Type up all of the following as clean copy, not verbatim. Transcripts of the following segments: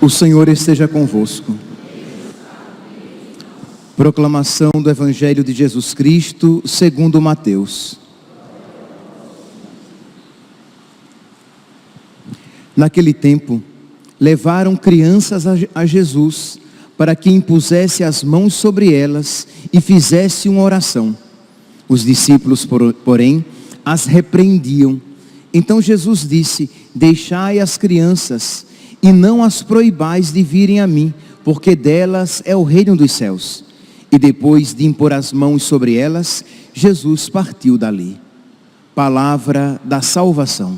O Senhor esteja convosco. Proclamação do Evangelho de Jesus Cristo segundo Mateus. Naquele tempo, levaram crianças a Jesus para que impusesse as mãos sobre elas e fizesse uma oração. Os discípulos, porém, as repreendiam. Então Jesus disse: deixai as crianças e não as proibais de virem a mim, porque delas é o reino dos céus. E depois de impor as mãos sobre elas, Jesus partiu dali. Palavra da salvação.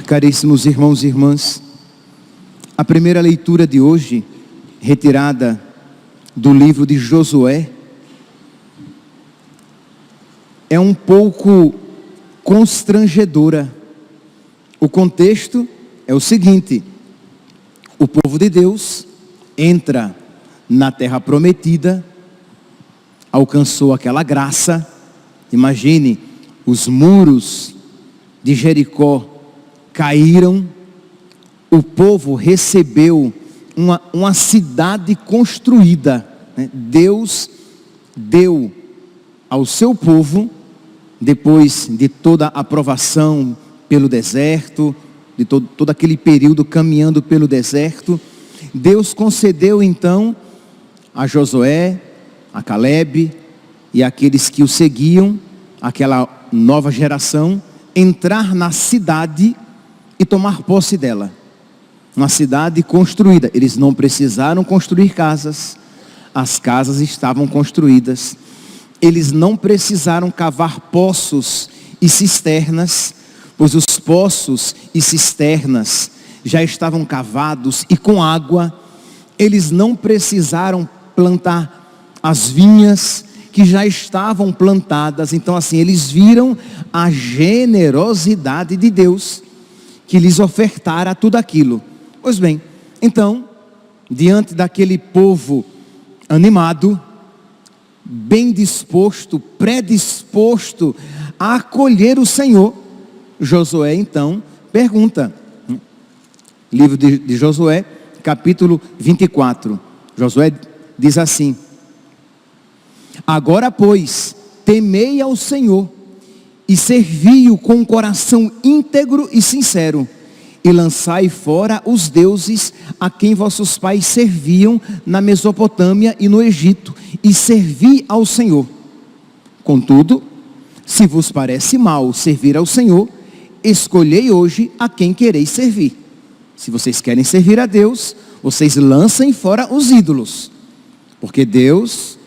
Caríssimos irmãos e irmãs, a primeira leitura de hoje, retirada do livro de Josué, é um pouco constrangedora. O contexto é o seguinte: o povo de Deus entra na terra prometida, alcançou aquela graça. Imagine, os muros de Jericó caíram, o povo recebeu uma cidade construída, né? Deus deu ao seu povo, depois de toda a provação pelo deserto, de todo aquele período caminhando pelo deserto, Deus concedeu então a Josué, a Caleb e aqueles que o seguiam, aquela nova geração, entrar na cidade e tomar posse dela. Uma cidade construída. Eles não precisaram construir casas. As casas estavam construídas. Eles não precisaram cavar poços e cisternas, pois os poços e cisternas já estavam cavados e com água. Eles não precisaram plantar as vinhas que já estavam plantadas. Então assim, eles viram a generosidade de Deus, que lhes ofertara tudo aquilo. Pois bem, então, diante daquele povo animado, bem disposto, predisposto a acolher o Senhor, Josué então pergunta. Livro de Josué, capítulo 24. Josué diz assim: agora, pois, temei ao Senhor e servi-o com um coração íntegro e sincero, e lançai fora os deuses a quem vossos pais serviam na Mesopotâmia e no Egito, e servi ao Senhor. Contudo, se vos parece mal servir ao Senhor, escolhei hoje a quem quereis servir. Se vocês querem servir a Deus, vocês lancem fora os ídolos, porque Deus,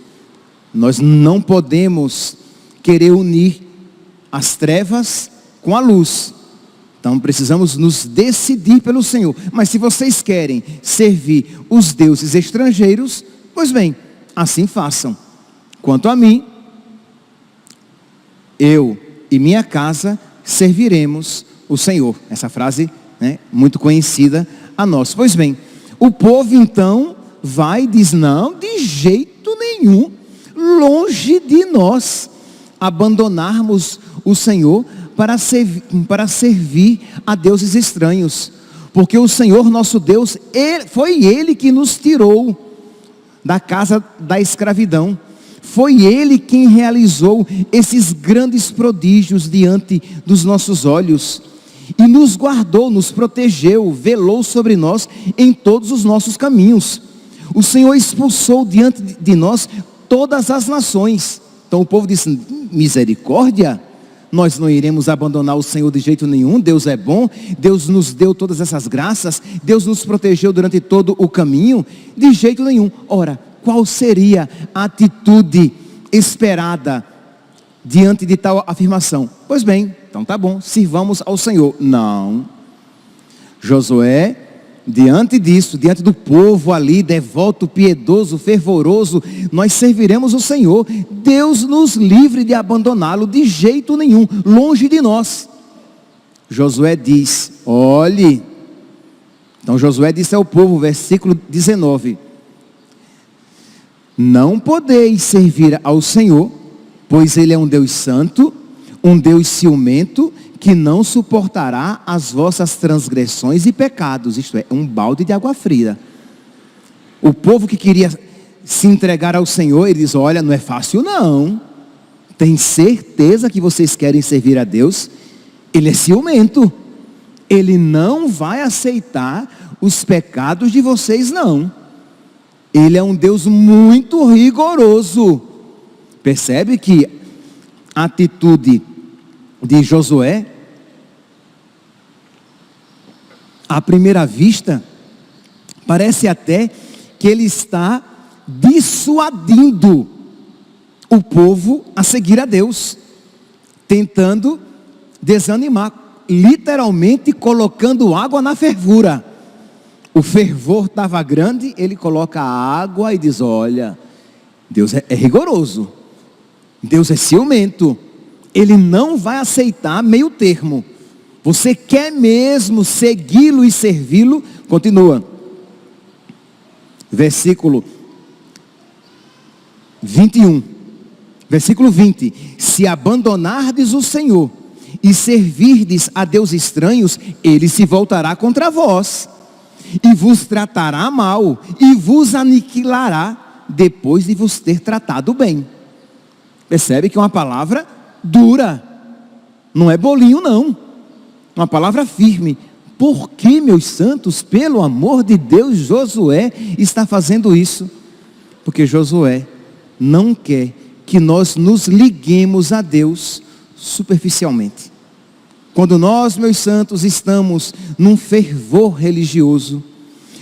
nós não podemos querer unir as trevas com a luz. Então precisamos nos decidir pelo Senhor. Mas se vocês querem servir os deuses estrangeiros, pois bem, assim façam. Quanto a mim, eu e minha casa serviremos o Senhor. Essa frase, né, muito conhecida a nós. Pois bem, o povo então vai e diz: não, de jeito nenhum, longe de nós abandonarmos o Senhor para servir a deuses estranhos, porque o Senhor nosso Deus, foi Ele que nos tirou da casa da escravidão, foi Ele quem realizou esses grandes prodígios diante dos nossos olhos, e nos guardou, nos protegeu, velou sobre nós em todos os nossos caminhos. O Senhor expulsou diante de nós todas as nações. Então o povo disse: misericórdia, nós não iremos abandonar o Senhor de jeito nenhum. Deus é bom, Deus nos deu todas essas graças, Deus nos protegeu durante todo o caminho, de jeito nenhum. Ora, qual seria a atitude esperada diante de tal afirmação? Pois bem, então tá bom, sirvamos ao Senhor. Não. Josué Diante disso, diante do povo ali, devoto, piedoso, fervoroso, nós serviremos o Senhor. Deus nos livre de abandoná-lo de jeito nenhum, longe de nós. Josué diz, olhe. Então Josué disse ao povo, versículo 19: não podeis servir ao Senhor, pois Ele é um Deus santo, um Deus ciumento, que não suportará as vossas transgressões e pecados. Isto é, um balde de água fria. O povo que queria se entregar ao Senhor, ele diz, olha, não é fácil não. Tem certeza que vocês querem servir a Deus? Ele é ciumento. Ele não vai aceitar os pecados de vocês não. Ele é um Deus muito rigoroso. Percebe que a atitude de Josué, à primeira vista, parece até que ele está dissuadindo o povo a seguir a Deus, tentando desanimar, literalmente colocando água na fervura. O fervor estava grande, ele coloca a água e diz, olha, Deus é rigoroso, Deus é ciumento, Ele não vai aceitar meio termo. Você quer mesmo segui-lo e servi-lo? Continua. Versículo 21. Versículo 20. Se abandonardes o Senhor e servirdes a Deus estranhos, Ele se voltará contra vós e vos tratará mal e vos aniquilará depois de vos ter tratado bem. Percebe que é uma palavra dura, não é bolinho não, uma palavra firme. Por que, meus santos, pelo amor de Deus, Josué está fazendo isso? Porque Josué não quer que nós nos liguemos a Deus superficialmente. Quando nós, meus santos, estamos num fervor religioso,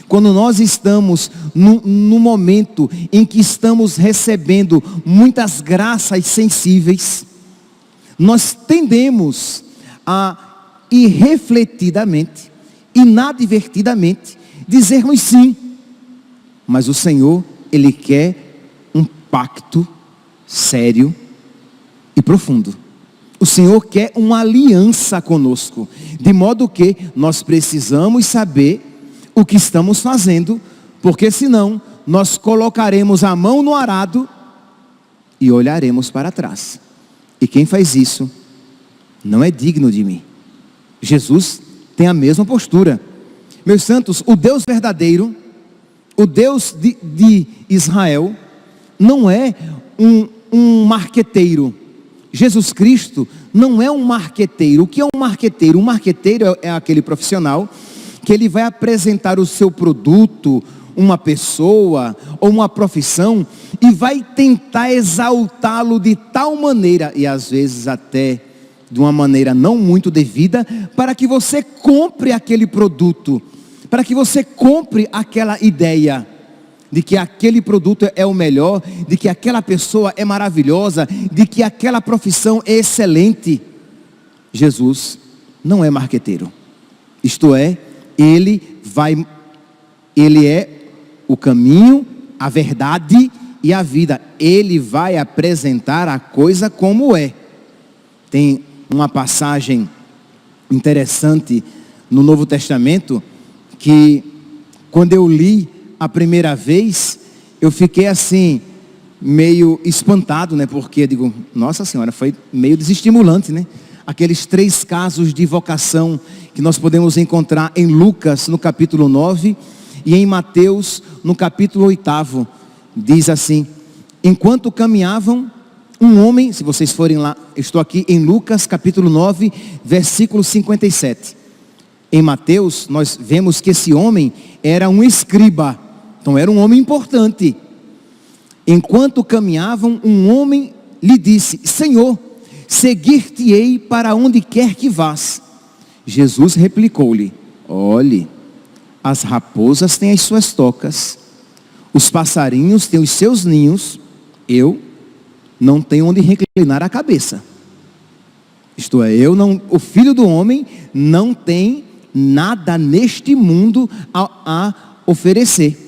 quando nós estamos no momento em que estamos recebendo muitas graças sensíveis, nós tendemos a irrefletidamente, inadvertidamente, dizermos sim. Mas o Senhor, Ele quer um pacto sério e profundo. O Senhor quer uma aliança conosco, de modo que nós precisamos saber o que estamos fazendo, porque senão nós colocaremos a mão no arado e olharemos para trás. E quem faz isso não é digno de mim. Jesus tem a mesma postura. Meus santos, o Deus verdadeiro, o Deus de Israel, não é um marqueteiro. Jesus Cristo não é um marqueteiro. O que é um marqueteiro? Um marqueteiro é aquele profissional que ele vai apresentar o seu produto, uma pessoa ou uma profissão, e vai tentar exaltá-lo de tal maneira, e às vezes até de uma maneira não muito devida, para que você compre aquele produto, para que você compre aquela ideia de que aquele produto é o melhor, de que aquela pessoa é maravilhosa, de que aquela profissão é excelente. Jesus não é marqueteiro. Isto é, Ele é o caminho, a verdade e a vida. Ele vai apresentar a coisa como é. Tem uma passagem interessante no Novo Testamento, que quando eu li a primeira vez, eu fiquei assim, meio espantado, né? Porque, digo, nossa senhora, foi meio desestimulante, né? Aqueles 3 casos de vocação que nós podemos encontrar em Lucas, no capítulo 9, e em Mateus, no capítulo 8, diz assim: enquanto caminhavam, um homem, se vocês forem lá, eu estou aqui em Lucas, capítulo 9, versículo 57. Em Mateus, nós vemos que esse homem era um escriba, então era um homem importante. Enquanto caminhavam, um homem lhe disse: Senhor, seguir-te-ei para onde quer que vás. Jesus replicou-lhe: olhe, as raposas têm as suas tocas, os passarinhos têm os seus ninhos, eu não tenho onde reclinar a cabeça. Isto é, o Filho do Homem não tem nada neste mundo a oferecer.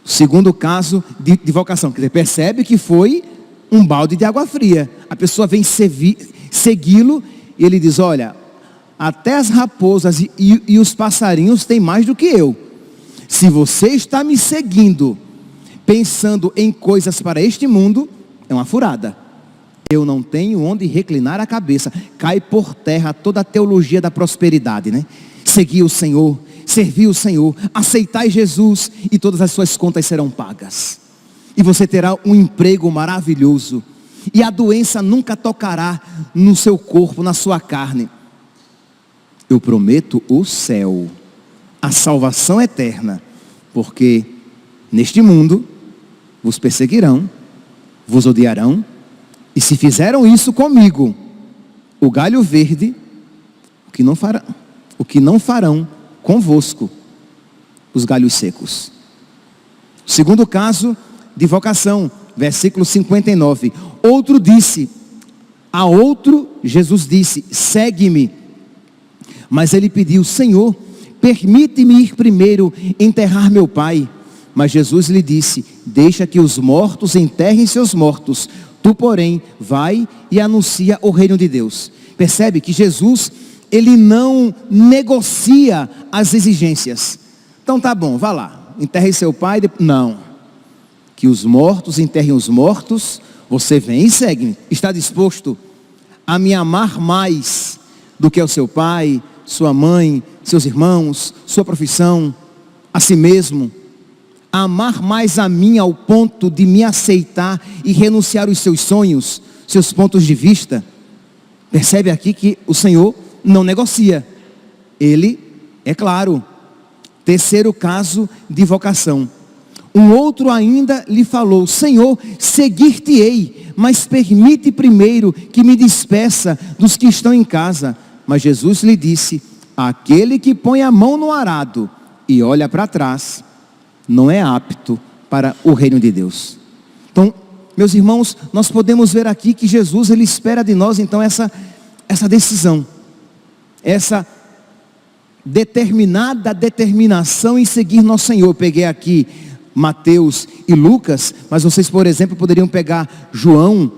Segundo caso de vocação, quer dizer, percebe que foi um balde de água fria. A pessoa vem segui-lo e ele diz: olha, até as raposas e os passarinhos têm mais do que eu. Se você está me seguindo pensando em coisas para este mundo, é uma furada. Eu não tenho onde reclinar a cabeça. Cai por terra toda a teologia da prosperidade, né? Seguir o Senhor, servir o Senhor, aceitar Jesus e todas as suas contas serão pagas. E você terá um emprego maravilhoso. E a doença nunca tocará no seu corpo, na sua carne. Eu prometo o céu, a salvação eterna, porque neste mundo vos perseguirão, vos odiarão, e se fizeram isso comigo, o galho verde, o que não farão convosco, os galhos secos. Segundo caso de vocação, versículo 59. Outro disse, a outro Jesus disse: segue-me. Mas ele pediu: Senhor, permite-me ir primeiro enterrar meu pai. Mas Jesus lhe disse: deixa que os mortos enterrem seus mortos. Tu, porém, vai e anuncia o reino de Deus. Percebe que Jesus, ele não negocia as exigências. Então tá bom, vá lá, enterre seu pai. Não, que os mortos enterrem os mortos. Você vem e segue-me. Está disposto a me amar mais do que o seu pai, sua mãe, seus irmãos, sua profissão, a si mesmo? Amar mais a mim ao ponto de me aceitar e renunciar os seus sonhos, seus pontos de vista? Percebe aqui que o Senhor não negocia. Ele é claro. Terceiro caso de vocação. Um outro ainda lhe falou: Senhor, seguir-te-ei, mas permite primeiro que me despeça dos que estão em casa. Mas Jesus lhe disse: aquele que põe a mão no arado e olha para trás, não é apto para o reino de Deus. Então, meus irmãos, nós podemos ver aqui que Jesus, ele espera de nós então essa decisão, essa determinação em seguir nosso Senhor. Eu peguei aqui Mateus e Lucas, mas vocês, por exemplo, poderiam pegar João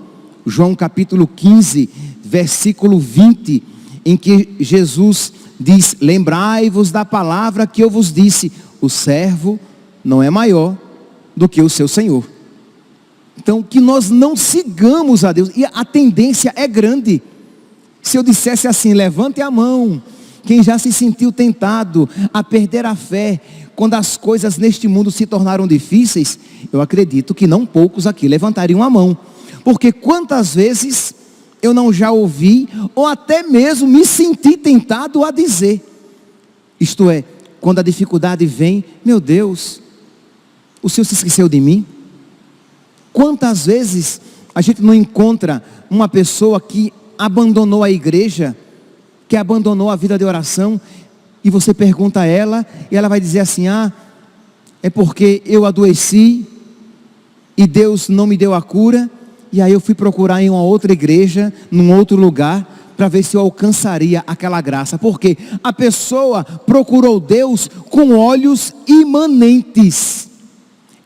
capítulo 15, versículo 20, em que Jesus diz: lembrai-vos da palavra que eu vos disse, o servo não é maior do que o seu Senhor. Então, que nós não sigamos a Deus, e a tendência é grande. Se eu dissesse assim: levante a mão, quem já se sentiu tentado a perder a fé, quando as coisas neste mundo se tornaram difíceis, eu acredito que não poucos aqui levantariam a mão. Porque quantas vezes eu não já ouvi, ou até mesmo me senti tentado a dizer, isto é, quando a dificuldade vem: meu Deus, o Senhor se esqueceu de mim? Quantas vezes a gente não encontra uma pessoa que abandonou a igreja, que abandonou a vida de oração, e você pergunta a ela, e ela vai dizer assim: é porque eu adoeci, e Deus não me deu a cura, e aí eu fui procurar em uma outra igreja, num outro lugar, para ver se eu alcançaria aquela graça. Porque a pessoa procurou Deus com olhos imanentes.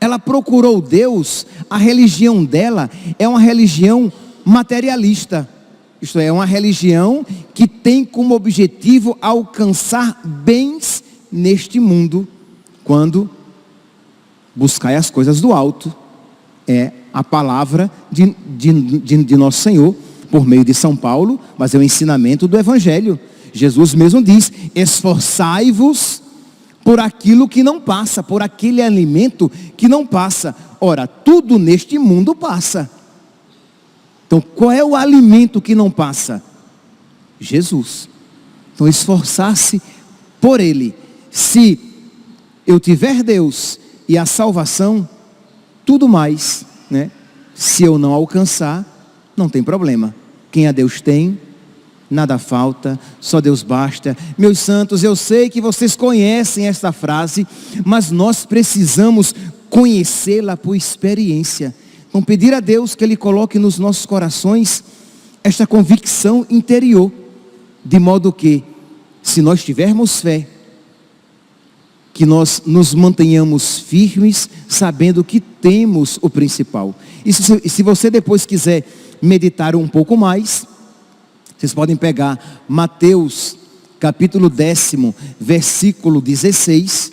Ela procurou Deus, a religião dela é uma religião materialista. Isto é, uma religião que tem como objetivo alcançar bens neste mundo, quando buscai as coisas do alto. É a palavra de nosso Senhor, por meio de São Paulo, mas é o ensinamento do Evangelho. Jesus mesmo diz: esforçai-vos por aquilo que não passa, por aquele alimento que não passa. Ora, tudo neste mundo passa. Então, qual é o alimento que não passa? Jesus. Então, esforçar-se por Ele. Se eu tiver Deus e a salvação, tudo mais, né? Se eu não alcançar, não tem problema. Quem a Deus tem, nada falta, só Deus basta. Meus santos, eu sei que vocês conhecem esta frase, mas nós precisamos conhecê-la por experiência. Então, pedir a Deus que Ele coloque nos nossos corações esta convicção interior, de modo que, se nós tivermos fé, que nós nos mantenhamos firmes, sabendo que temos o principal. E se você depois quiser meditar um pouco mais, vocês podem pegar Mateus capítulo 10, versículo 16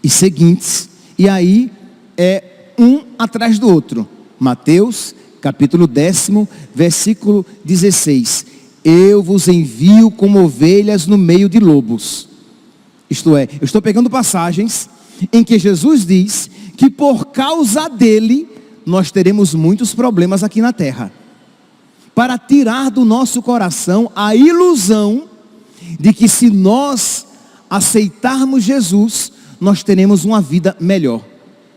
e seguintes, e aí é um atrás do outro. Mateus capítulo 10, versículo 16. Eu vos envio como ovelhas no meio de lobos. Isto é, eu estou pegando passagens em que Jesus diz que por causa dele, nós teremos muitos problemas aqui na terra. Para tirar do nosso coração a ilusão de que se nós aceitarmos Jesus, nós teremos uma vida melhor.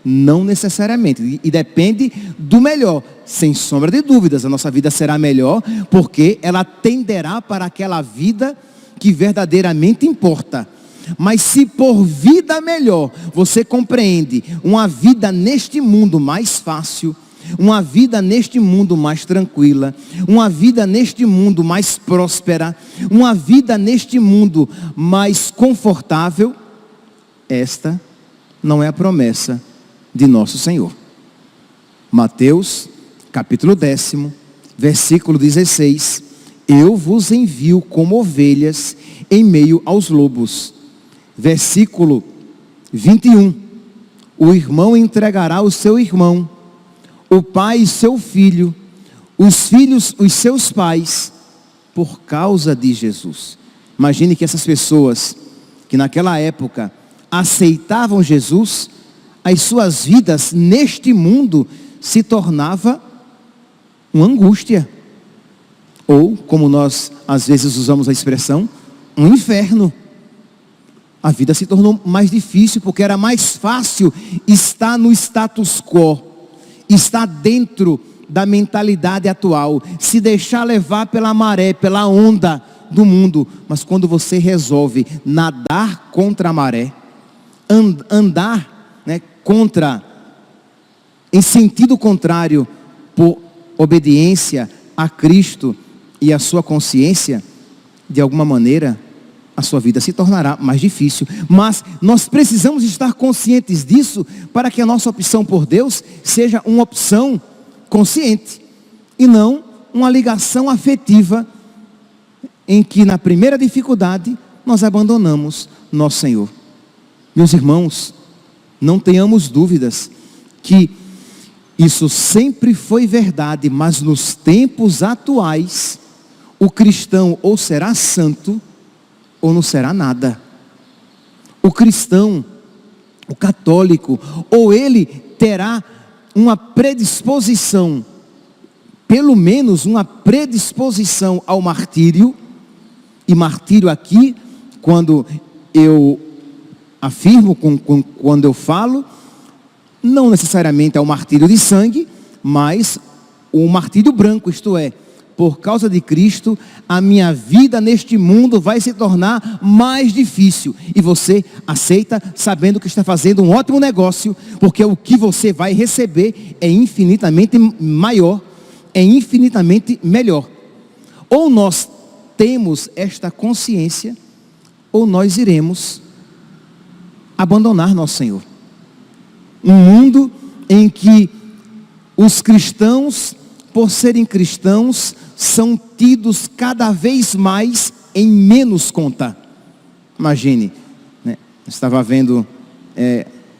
Não necessariamente, e depende do melhor. Sem sombra de dúvidas, a nossa vida será melhor, porque ela tenderá para aquela vida que verdadeiramente importa. Mas se por vida melhor você compreende uma vida neste mundo mais fácil, uma vida neste mundo mais tranquila, uma vida neste mundo mais próspera, uma vida neste mundo mais confortável, esta não é a promessa de nosso Senhor. Mateus capítulo 10, versículo 16. Eu vos envio como ovelhas em meio aos lobos. Versículo 21. O irmão entregará o seu irmão, o pai seu filho, os filhos os seus pais, por causa de Jesus. Imagine que essas pessoas que naquela época aceitavam Jesus, as suas vidas neste mundo se tornava uma angústia, ou como nós às vezes usamos a expressão, um inferno. A vida se tornou mais difícil, porque era mais fácil estar no status quo, estar dentro da mentalidade atual, se deixar levar pela maré, pela onda do mundo. Mas quando você resolve nadar contra a maré, andar, em sentido contrário, por obediência a Cristo e a sua consciência, de alguma maneira, a sua vida se tornará mais difícil. Mas nós precisamos estar conscientes disso, para que a nossa opção por Deus seja uma opção consciente, e não uma ligação afetiva, em que na primeira dificuldade, nós abandonamos nosso Senhor. Meus irmãos, não tenhamos dúvidas que isso sempre foi verdade, mas nos tempos atuais, o cristão ou será santo, ou não será nada. O cristão, o católico, ou ele terá uma predisposição, pelo menos uma predisposição ao martírio, e martírio aqui, quando eu afirmo, quando eu falo, não necessariamente é o martírio de sangue, mas o martírio branco, isto é, por causa de Cristo, a minha vida neste mundo vai se tornar mais difícil. E você aceita, sabendo que está fazendo um ótimo negócio, porque o que você vai receber é infinitamente maior, é infinitamente melhor. Ou nós temos esta consciência, ou nós iremos abandonar nosso Senhor. Um mundo em que os cristãos, por serem cristãos, são tidos cada vez mais em menos conta. Imagine, eu estava vendo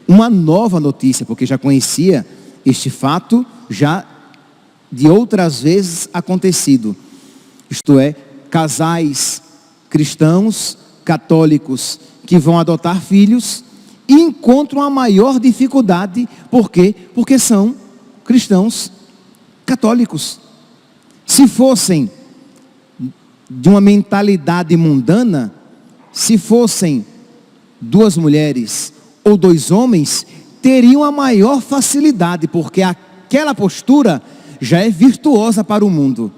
uma nova notícia, porque já conhecia este fato, já de outras vezes acontecido. Isto é, casais cristãos, católicos, que vão adotar filhos, e encontram a maior dificuldade. Por quê? Porque são cristãos católicos. Se fossem de uma mentalidade mundana, se fossem duas mulheres ou dois homens, teriam a maior facilidade, porque aquela postura já é virtuosa para o mundo.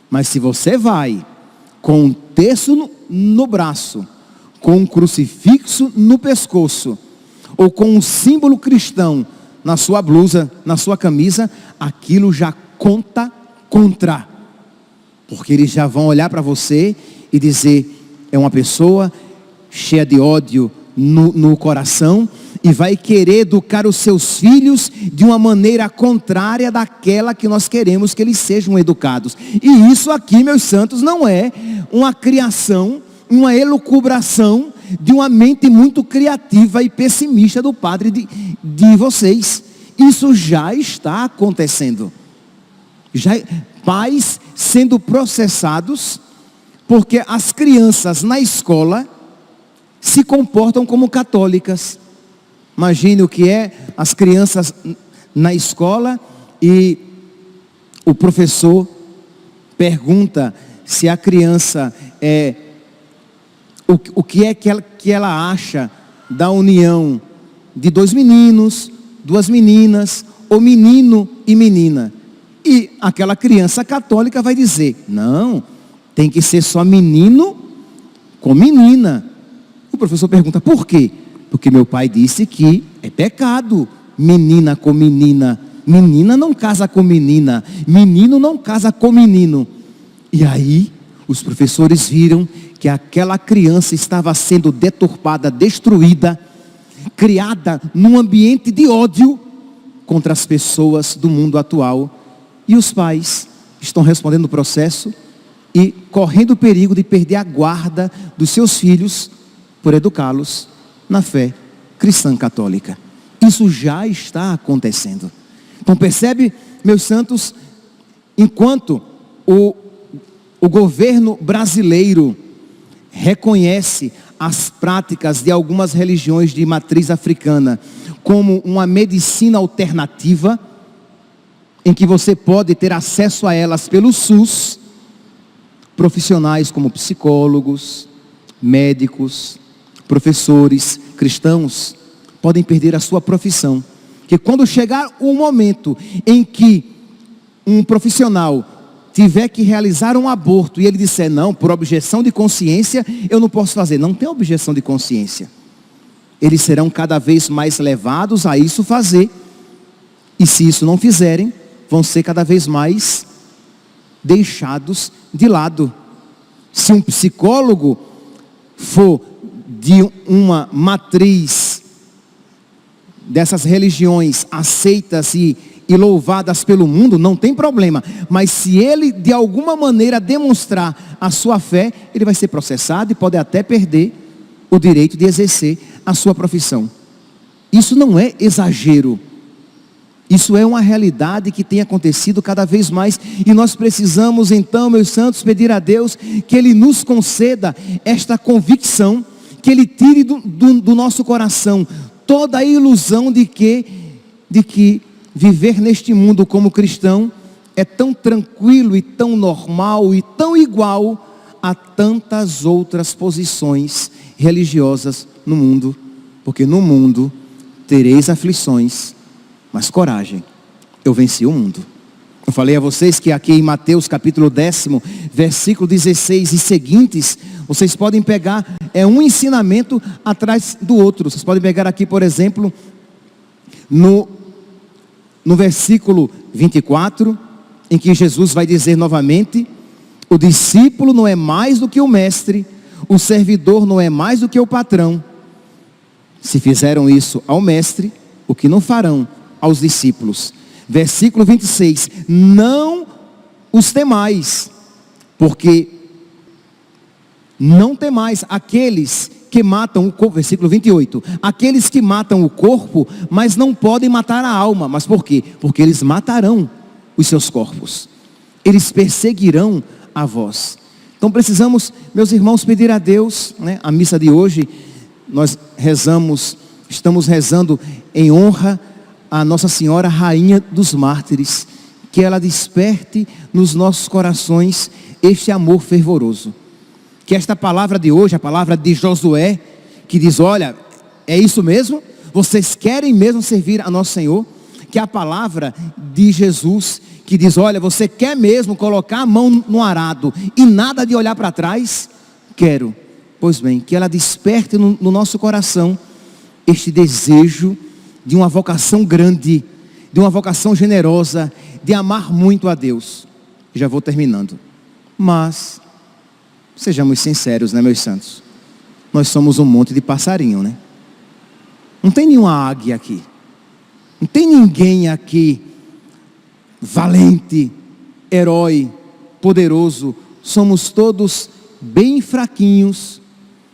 Mas se você vai com um terço no braço, com um crucifixo no pescoço, ou com um símbolo cristão na sua blusa, na sua camisa, aquilo já conta contra. Porque eles já vão olhar para você e dizer: é uma pessoa cheia de ódio no coração e vai querer educar os seus filhos de uma maneira contrária daquela que nós queremos que eles sejam educados. E isso aqui, meus santos, não é uma criação, uma elucubração de uma mente muito criativa e pessimista do padre de vocês. Isso já está acontecendo. Pais sendo processados porque as crianças na escola se comportam como católicas. Imagine o que é as crianças na escola e o professor pergunta se a criança o que é que ela acha da união de dois meninos, duas meninas, ou menino e menina. E aquela criança católica vai dizer, não, tem que ser só menino com menina. O professor pergunta, por quê? Porque meu pai disse que é pecado menina com menina. Menina não casa com menina. Menino não casa com menino. E aí, os professores viram que aquela criança estava sendo deturpada, destruída, criada num ambiente de ódio contra as pessoas do mundo atual. E os pais estão respondendo o processo e correndo o perigo de perder a guarda dos seus filhos por educá-los na fé cristã católica. Isso já está acontecendo. Então percebe, meus santos, enquanto o governo brasileiro reconhece as práticas de algumas religiões de matriz africana como uma medicina alternativa, em que você pode ter acesso a elas pelo SUS, profissionais como psicólogos, médicos, professores, cristãos, podem perder a sua profissão. Porque quando chegar o momento em que um profissional tiver que realizar um aborto e ele disser, não, por objeção de consciência, eu não posso fazer. Não tem objeção de consciência. Eles serão cada vez mais levados a isso fazer. E se isso não fizerem, vão ser cada vez mais deixados de lado. Se um psicólogo for de uma matriz dessas religiões aceitas e louvadas pelo mundo, não tem problema. Mas se ele de alguma maneira demonstrar a sua fé, ele vai ser processado e pode até perder o direito de exercer a sua profissão. Isso não é exagero. Isso é uma realidade que tem acontecido cada vez mais. E nós precisamos então, meus santos, pedir a Deus que Ele nos conceda esta convicção, que Ele tire do nosso coração toda a ilusão de que viver neste mundo como cristão é tão tranquilo e tão normal e tão igual a tantas outras posições religiosas no mundo. Porque no mundo tereis aflições, mas coragem, eu venci o mundo. Eu falei a vocês que aqui em Mateus capítulo 10, versículo 16 e seguintes, vocês podem pegar um ensinamento atrás do outro. Vocês podem pegar aqui, por exemplo, no versículo 24, em que Jesus vai dizer novamente, o discípulo não é mais do que o mestre, o servidor não é mais do que o patrão. Se fizeram isso ao mestre, o que não farão aos discípulos? Versículo 26, não os temais, porque não temais aqueles que matam o corpo. Versículo 28, aqueles que matam o corpo, mas não podem matar a alma. Mas por quê? Porque eles matarão os seus corpos, eles perseguirão a vós. Então precisamos, meus irmãos, pedir a Deus, né? A missa de hoje, nós estamos rezando em honra a Nossa Senhora Rainha dos Mártires, que ela desperte nos nossos corações este amor fervoroso. Que esta palavra de hoje, a palavra de Josué, que diz, olha, é isso mesmo? Vocês querem mesmo servir a Nosso Senhor? Que a palavra de Jesus, que diz, olha, você quer mesmo colocar a mão no arado e nada de olhar para trás? Quero. Pois bem, que ela desperte no nosso coração este desejo de uma vocação grande, de uma vocação generosa, de amar muito a Deus. Já vou terminando. Mas Sejamos sinceros, né, meus santos? Nós somos um monte de passarinho, né? Não tem nenhuma águia aqui. Não tem ninguém aqui valente, herói, poderoso. Somos todos bem fraquinhos,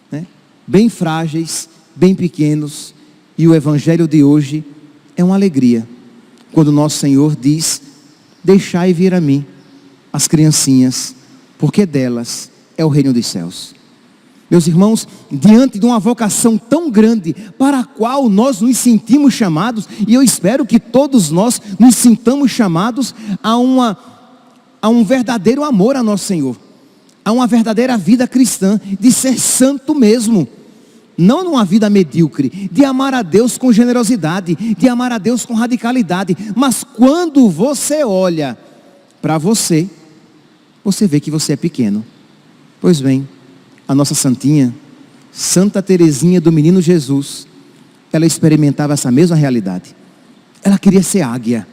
né? Bem frágeis, bem pequenos. E o evangelho de hoje é uma alegria. Quando nosso Senhor diz: deixai vir a mim as criancinhas, porque delas é o reino dos céus. Meus irmãos, diante de uma vocação tão grande, para a qual nós nos sentimos chamados, e eu espero que todos nós nos sintamos chamados a um verdadeiro amor a nosso Senhor, a uma verdadeira vida cristã, de ser santo mesmo, não numa vida medíocre, de amar a Deus com generosidade, de amar a Deus com radicalidade. Mas quando você olha para você, você vê que você é pequeno. Pois bem, a nossa santinha, Santa Teresinha do Menino Jesus, ela experimentava essa mesma realidade. Ela queria ser águia,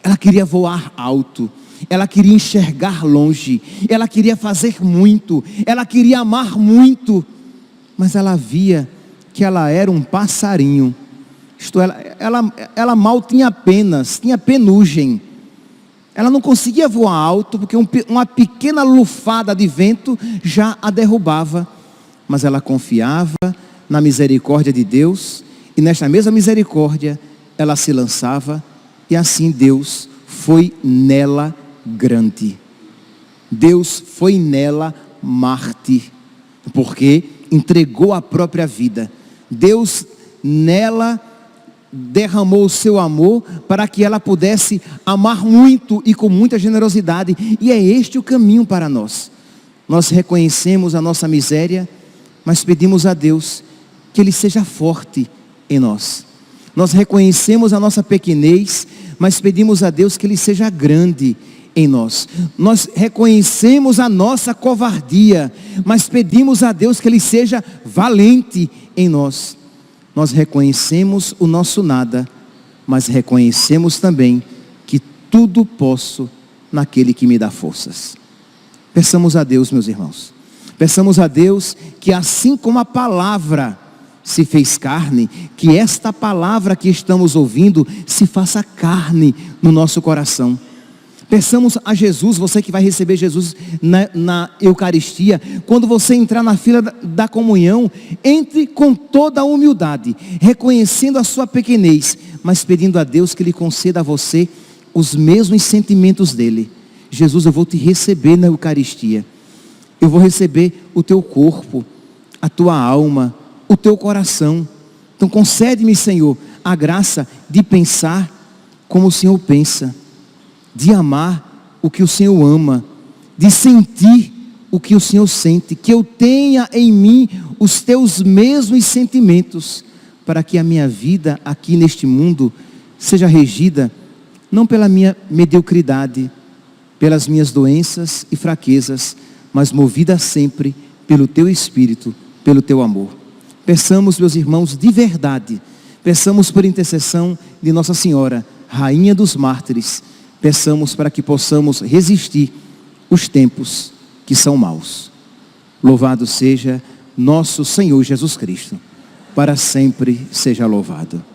ela queria voar alto, ela queria enxergar longe, ela queria fazer muito, ela queria amar muito, mas ela via que ela era um passarinho. Isto, ela mal tinha penas, tinha penugem. Ela não conseguia voar alto, porque uma pequena lufada de vento já a derrubava. Mas ela confiava na misericórdia de Deus, e nesta mesma misericórdia, ela se lançava, e assim Deus foi nela grande. Deus foi nela mártir, porque entregou a própria vida. Deus nela derramou o seu amor para que ela pudesse amar muito e com muita generosidade. E é este o caminho para nós. Nós reconhecemos a nossa miséria, mas pedimos a Deus que Ele seja forte em nós. Nós reconhecemos a nossa pequenez, mas pedimos a Deus que Ele seja grande em nós. Nós reconhecemos a nossa covardia, mas pedimos a Deus que Ele seja valente em nós. Nós reconhecemos o nosso nada, mas reconhecemos também que tudo posso naquele que me dá forças. Peçamos a Deus, meus irmãos. Peçamos a Deus que, assim como a palavra se fez carne, que esta palavra que estamos ouvindo se faça carne no nosso coração. Peçamos a Jesus, você que vai receber Jesus na Eucaristia, quando você entrar na fila da comunhão, entre com toda a humildade, reconhecendo a sua pequenez, mas pedindo a Deus que Ele conceda a você os mesmos sentimentos dele. Jesus, eu vou te receber na Eucaristia, eu vou receber o teu corpo, a tua alma, o teu coração. Então concede-me, Senhor, a graça de pensar como o Senhor pensa, de amar o que o Senhor ama, de sentir o que o Senhor sente, que eu tenha em mim os teus mesmos sentimentos, para que a minha vida aqui neste mundo seja regida, não pela minha mediocridade, pelas minhas doenças e fraquezas, mas movida sempre pelo teu Espírito, pelo teu amor. Peçamos, meus irmãos, de verdade, peçamos por intercessão de Nossa Senhora, Rainha dos Mártires, peçamos para que possamos resistir os tempos que são maus. Louvado seja nosso Senhor Jesus Cristo, para sempre seja louvado.